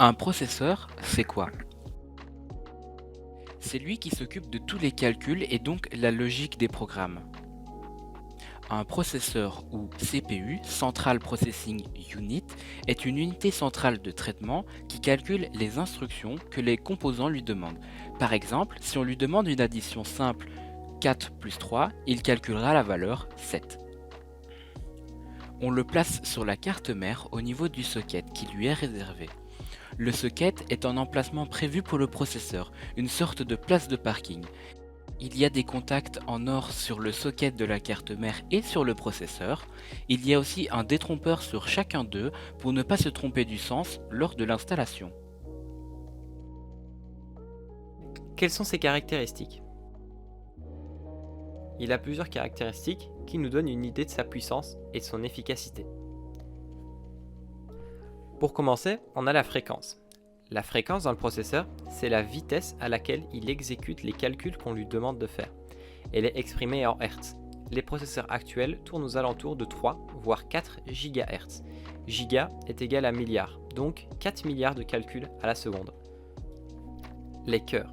Un processeur, c'est quoi? C'est lui qui s'occupe de tous les calculs et donc la logique des programmes. Un processeur ou CPU, Central Processing Unit, est une unité centrale de traitement qui calcule les instructions que les composants lui demandent. Par exemple, si on lui demande une addition simple 4 plus 3, il calculera la valeur 7. On le place sur la carte mère au niveau du socket qui lui est réservé. Le socket est un emplacement prévu pour le processeur, une sorte de place de parking. Il y a des contacts en or sur le socket de la carte mère et sur le processeur. Il y a aussi un détrompeur sur chacun d'eux pour ne pas se tromper du sens lors de l'installation. Quelles sont ses caractéristiques? Il a plusieurs caractéristiques qui nous donnent une idée de sa puissance et de son efficacité. Pour commencer, on a la fréquence. La fréquence dans le processeur, c'est la vitesse à laquelle il exécute les calculs qu'on lui demande de faire. Elle est exprimée en Hertz. Les processeurs actuels tournent aux alentours de 3 voire 4 GHz. Giga est égal à milliard, donc 4 milliards de calculs à la seconde. Les cœurs.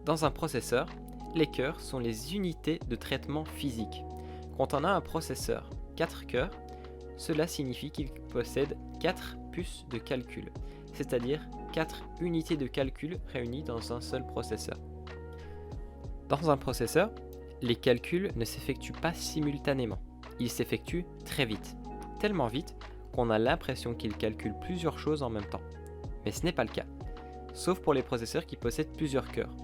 Dans un processeur, les cœurs sont les unités de traitement physique. Quand on a un processeur 4 cœurs, cela signifie qu'il possède 4 puces de calcul, c'est-à-dire 4 unités de calcul réunies dans un seul processeur. Dans un processeur, les calculs ne s'effectuent pas simultanément, ils s'effectuent très vite, tellement vite qu'on a l'impression qu'il calcule plusieurs choses en même temps. Mais ce n'est pas le cas, sauf pour les processeurs qui possèdent plusieurs cœurs.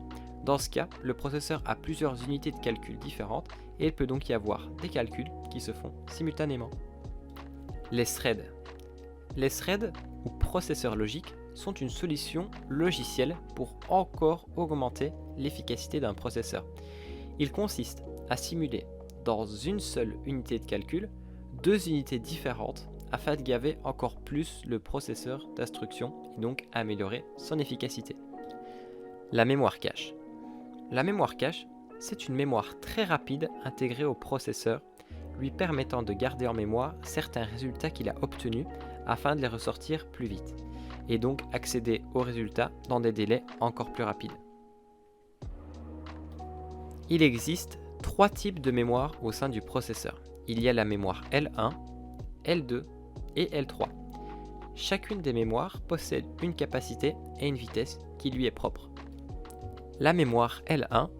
Dans ce cas, le processeur a plusieurs unités de calcul différentes et il peut donc y avoir des calculs qui se font simultanément. Les threads. Les threads, ou processeurs logiques, sont une solution logicielle pour encore augmenter l'efficacité d'un processeur. Ils consistent à simuler dans une seule unité de calcul deux unités différentes afin de gaver encore plus le processeur d'instruction et donc améliorer son efficacité. La mémoire cache. La mémoire cache, c'est une mémoire très rapide intégrée au processeur, lui permettant de garder en mémoire certains résultats qu'il a obtenus afin de les ressortir plus vite, et donc accéder aux résultats dans des délais encore plus rapides. Il existe 3 types de mémoire au sein du processeur. Il y a la mémoire L1, L2 et L3. Chacune des mémoires possède une capacité et une vitesse qui lui est propre. La mémoire L1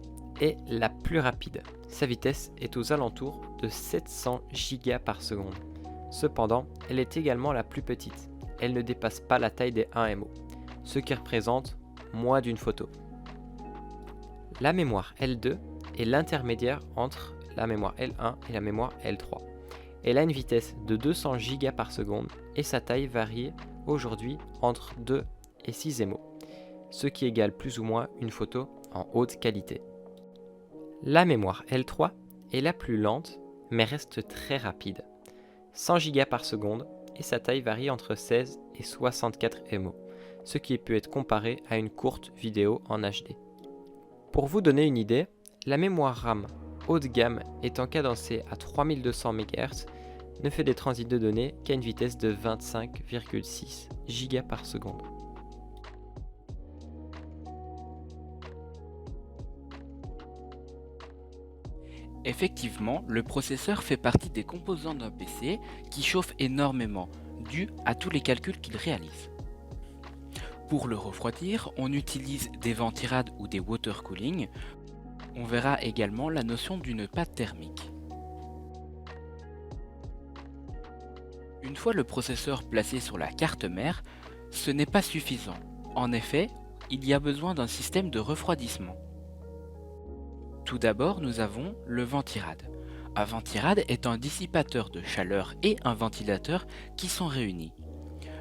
est la plus rapide. Sa vitesse est aux alentours de 700 Go par seconde. Cependant, elle est également la plus petite. Elle ne dépasse pas la taille des 1 MO, ce qui représente moins d'une photo. La mémoire L2 est l'intermédiaire entre la mémoire L1 et la mémoire L3. Elle a une vitesse de 200 Go par seconde et sa taille varie aujourd'hui entre 2 et 6 MO, ce qui égale plus ou moins une photo en haute qualité. La mémoire L3 est la plus lente mais reste très rapide, 100 Go par seconde, et sa taille varie entre 16 et 64 MO, ce qui peut être comparé à une courte vidéo en HD. Pour vous donner une idée, la mémoire RAM haut de gamme étant cadencée à 3200 MHz ne fait des transits de données qu'à une vitesse de 25,6 Go par seconde. Effectivement, le processeur fait partie des composants d'un PC qui chauffe énormément, dû à tous les calculs qu'il réalise. Pour le refroidir, on utilise des ventirades ou des water cooling. On verra également la notion d'une pâte thermique. Une fois le processeur placé sur la carte mère, ce n'est pas suffisant. En effet, il y a besoin d'un système de refroidissement. Tout d'abord, nous avons le ventirad. Un ventirad est un dissipateur de chaleur et un ventilateur qui sont réunis.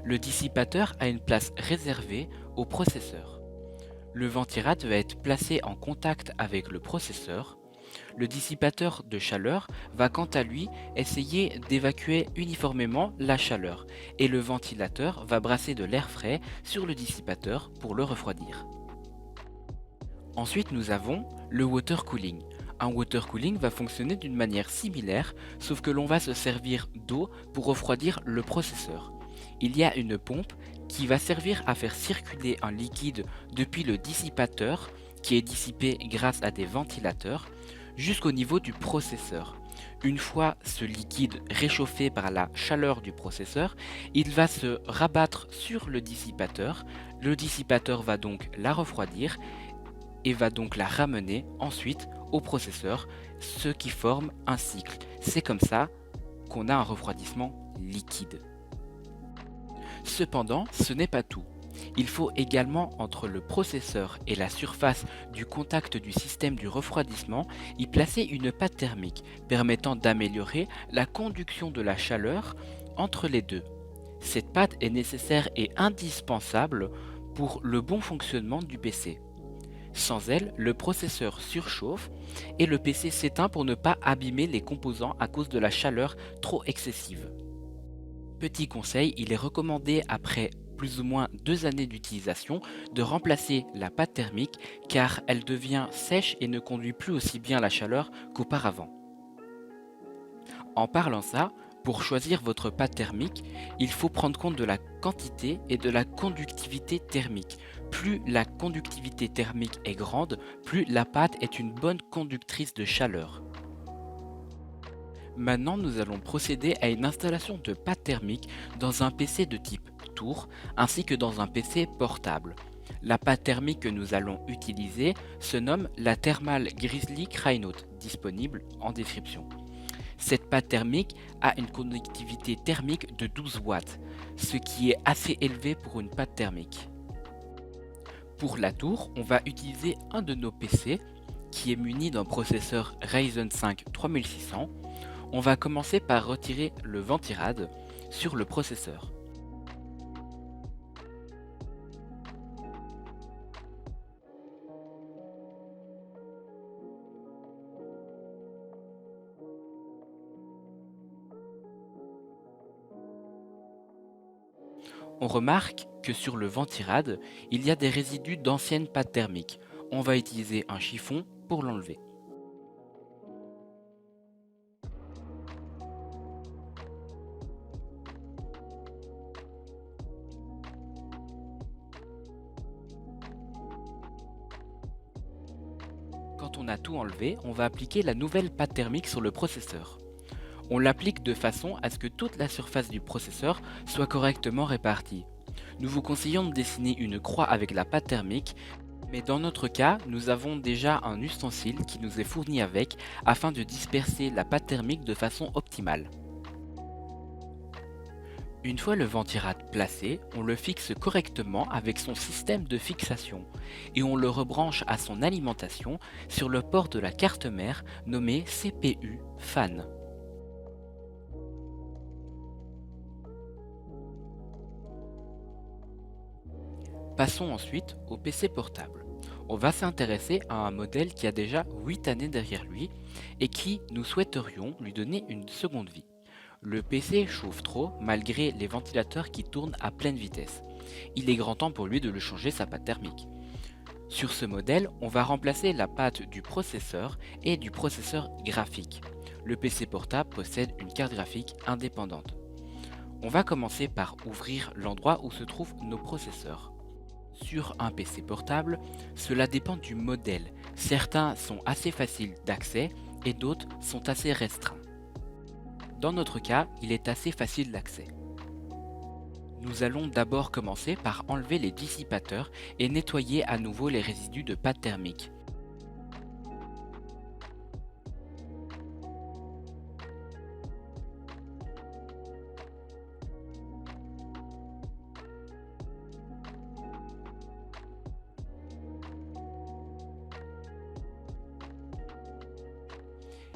Le dissipateur a une place réservée au processeur. Le ventirad va être placé en contact avec le processeur. Le dissipateur de chaleur va quant à lui essayer d'évacuer uniformément la chaleur et le ventilateur va brasser de l'air frais sur le dissipateur pour le refroidir. Ensuite, nous avons le water cooling. Un water cooling va fonctionner d'une manière similaire, sauf que l'on va se servir d'eau pour refroidir le processeur. Il y a une pompe qui va servir à faire circuler un liquide depuis le dissipateur, qui est dissipé grâce à des ventilateurs, jusqu'au niveau du processeur. Une fois ce liquide réchauffé par la chaleur du processeur, il va se rabattre sur le dissipateur va donc la refroidir et va donc la ramener ensuite au processeur, ce qui forme un cycle. C'est comme ça qu'on a un refroidissement liquide. Cependant, ce n'est pas tout. Il faut également, entre le processeur et la surface du contact du système du refroidissement, y placer une pâte thermique permettant d'améliorer la conduction de la chaleur entre les deux. Cette pâte est nécessaire et indispensable pour le bon fonctionnement du PC. Sans elle, le processeur surchauffe et le PC s'éteint pour ne pas abîmer les composants à cause de la chaleur trop excessive. Petit conseil, il est recommandé après plus ou moins 2 années d'utilisation de remplacer la pâte thermique car elle devient sèche et ne conduit plus aussi bien la chaleur qu'auparavant. En parlant ça, pour choisir votre pâte thermique, il faut prendre compte de la quantité et de la conductivité thermique. Plus la conductivité thermique est grande, plus la pâte est une bonne conductrice de chaleur. Maintenant, nous allons procéder à une installation de pâte thermique dans un PC de type tour ainsi que dans un PC portable. La pâte thermique que nous allons utiliser se nomme la Thermal Grizzly Crynote, disponible en description. Cette pâte thermique a une conductivité thermique de 12 watts, ce qui est assez élevé pour une pâte thermique. Pour la tour, on va utiliser un de nos PC qui est muni d'un processeur Ryzen 5 3600. On va commencer par retirer le ventirad sur le processeur. On remarque que sur le ventirad, il y a des résidus d'anciennes pâtes thermiques. On va utiliser un chiffon pour l'enlever. Quand on a tout enlevé, on va appliquer la nouvelle pâte thermique sur le processeur. On l'applique de façon à ce que toute la surface du processeur soit correctement répartie. Nous vous conseillons de dessiner une croix avec la pâte thermique, mais dans notre cas, nous avons déjà un ustensile qui nous est fourni avec afin de disperser la pâte thermique de façon optimale. Une fois le ventirad placé, on le fixe correctement avec son système de fixation et on le rebranche à son alimentation sur le port de la carte mère nommé CPU fan. Passons ensuite au PC portable. On va s'intéresser à un modèle qui a déjà 8 années derrière lui et qui nous souhaiterions lui donner une seconde vie. Le PC chauffe trop malgré les ventilateurs qui tournent à pleine vitesse. Il est grand temps pour lui de lui changer sa pâte thermique. Sur ce modèle, on va remplacer la pâte du processeur et du processeur graphique. Le PC portable possède une carte graphique indépendante. On va commencer par ouvrir l'endroit où se trouvent nos processeurs. Sur un PC portable, cela dépend du modèle. Certains sont assez faciles d'accès et d'autres sont assez restreints. Dans notre cas, il est assez facile d'accès. Nous allons d'abord commencer par enlever les dissipateurs et nettoyer à nouveau les résidus de pâte thermique.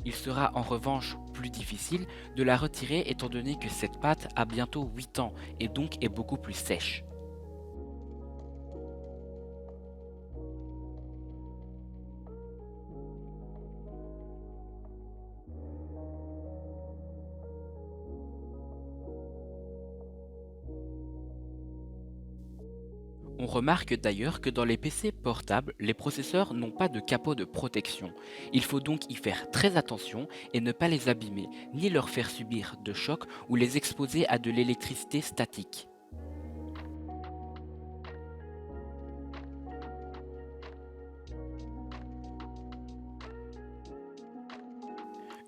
Il sera en revanche plus difficile de la retirer étant donné que cette pâte a bientôt 8 ans et donc est beaucoup plus sèche. On remarque d'ailleurs que dans les PC portables, les processeurs n'ont pas de capot de protection. Il faut donc y faire très attention et ne pas les abîmer, ni leur faire subir de chocs ou les exposer à de l'électricité statique.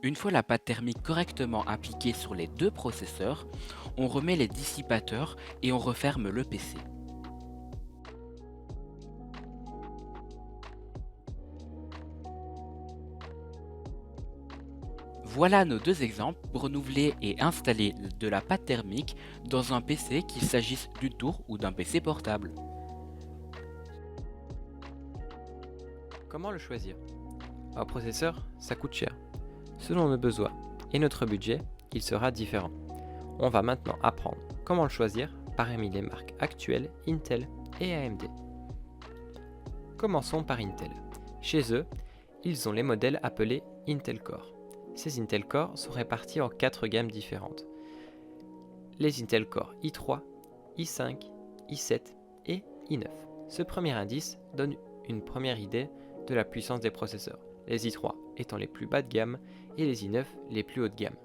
Une fois la pâte thermique correctement appliquée sur les deux processeurs, on remet les dissipateurs et on referme le PC. Voilà nos deux exemples pour renouveler et installer de la pâte thermique dans un PC, qu'il s'agisse d'une tour ou d'un PC portable. Comment le choisir? Un processeur, ça coûte cher. Selon nos besoins et notre budget, il sera différent. On va maintenant apprendre comment le choisir parmi les marques actuelles Intel et AMD. Commençons par Intel. Chez eux, ils ont les modèles appelés Intel Core. Ces Intel Core sont répartis en 4 gammes différentes. Les Intel Core i3, i5, i7 et i9. Ce premier indice donne une première idée de la puissance des processeurs, les i3 étant les plus bas de gamme et les i9 les plus haut de gamme.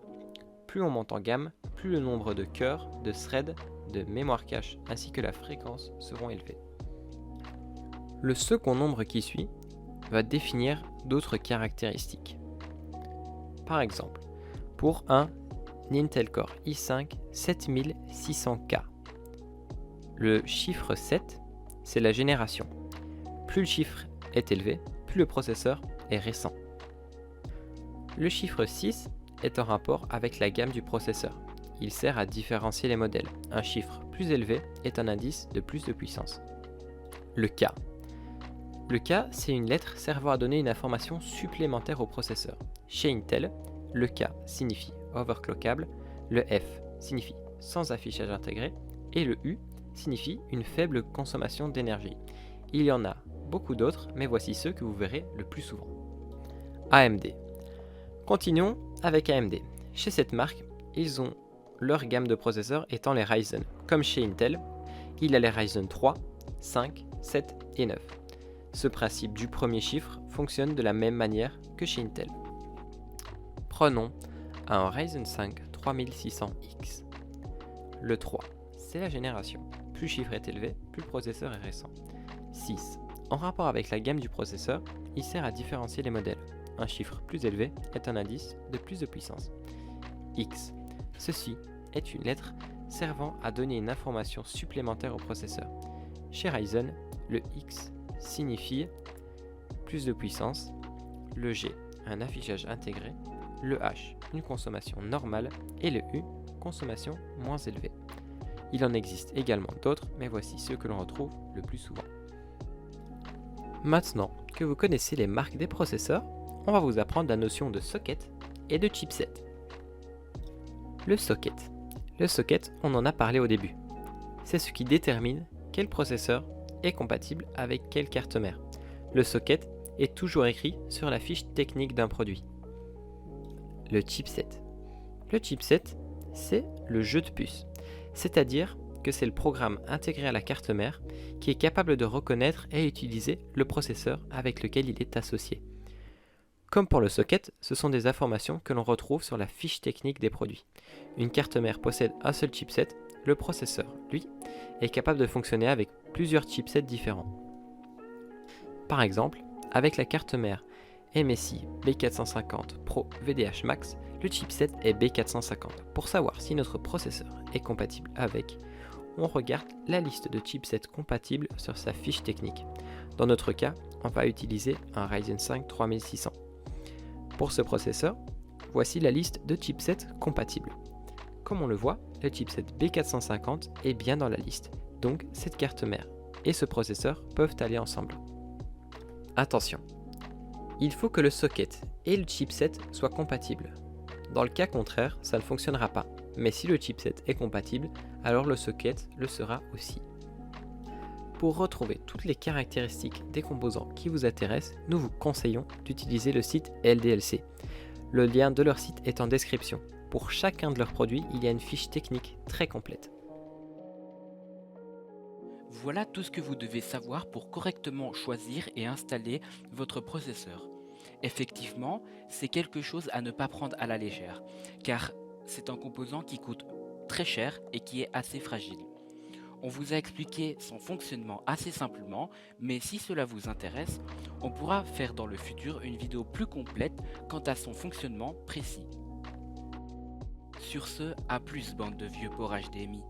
Plus on monte en gamme, plus le nombre de cœurs, de threads, de mémoire cache ainsi que la fréquence seront élevés. Le second nombre qui suit va définir d'autres caractéristiques. Par exemple, pour un Intel Core i5 7600K, le chiffre 7, c'est la génération. Plus le chiffre est élevé, plus le processeur est récent. Le chiffre 6 est en rapport avec la gamme du processeur. Il sert à différencier les modèles. Un chiffre plus élevé est un indice de plus de puissance. Le K. Le K, c'est une lettre servant à donner une information supplémentaire au processeur. Chez Intel, le K signifie overclockable, le F signifie sans affichage intégré et le U signifie une faible consommation d'énergie. Il y en a beaucoup d'autres, mais voici ceux que vous verrez le plus souvent. AMD. Continuons avec AMD. Chez cette marque, ils ont leur gamme de processeurs étant les Ryzen. Comme chez Intel, il y a les Ryzen 3, 5, 7 et 9. Ce principe du premier chiffre fonctionne de la même manière que chez Intel. Prenons un Ryzen 5 3600X. Le 3, c'est la génération. Plus le chiffre est élevé, plus le processeur est récent. 6. En rapport avec la gamme du processeur, il sert à différencier les modèles. Un chiffre plus élevé est un indice de plus de puissance. X. Ceci est une lettre servant à donner une information supplémentaire au processeur. Chez Ryzen, le X signifie plus de puissance, le G, un affichage intégré, le H, une consommation normale et le U, consommation moins élevée. Il en existe également d'autres, mais voici ceux que l'on retrouve le plus souvent. Maintenant que vous connaissez les marques des processeurs, on va vous apprendre la notion de socket et de chipset. Le socket. Le socket, on en a parlé au début. C'est ce qui détermine quel processeur est compatible avec quelle carte mère. Le socket est toujours écrit sur la fiche technique d'un produit. Le chipset. Le chipset, c'est le jeu de puce, c'est-à-dire que c'est le programme intégré à la carte mère qui est capable de reconnaître et utiliser le processeur avec lequel il est associé. Comme pour le socket, ce sont des informations que l'on retrouve sur la fiche technique des produits. Une carte mère possède un seul chipset, le processeur, lui, est capable de fonctionner avec plusieurs chipsets différents. Par exemple, avec la carte mère MSI B450 Pro VDH Max, le chipset est B450. Pour savoir si notre processeur est compatible avec, on regarde la liste de chipsets compatibles sur sa fiche technique. Dans notre cas, on va utiliser un Ryzen 5 3600. Pour ce processeur, voici la liste de chipsets compatibles. Comme on le voit, le chipset B450 est bien dans la liste, donc cette carte mère et ce processeur peuvent aller ensemble. Attention, il faut que le socket et le chipset soient compatibles. Dans le cas contraire, ça ne fonctionnera pas, mais si le chipset est compatible, alors le socket le sera aussi. Pour retrouver toutes les caractéristiques des composants qui vous intéressent, nous vous conseillons d'utiliser le site LDLC. Le lien de leur site est en description. Pour chacun de leurs produits, il y a une fiche technique très complète. Voilà tout ce que vous devez savoir pour correctement choisir et installer votre processeur. Effectivement, c'est quelque chose à ne pas prendre à la légère, car c'est un composant qui coûte très cher et qui est assez fragile. On vous a expliqué son fonctionnement assez simplement, mais si cela vous intéresse, on pourra faire dans le futur une vidéo plus complète quant à son fonctionnement précis. Sur ce, à plus bande de vieux pour HDMI.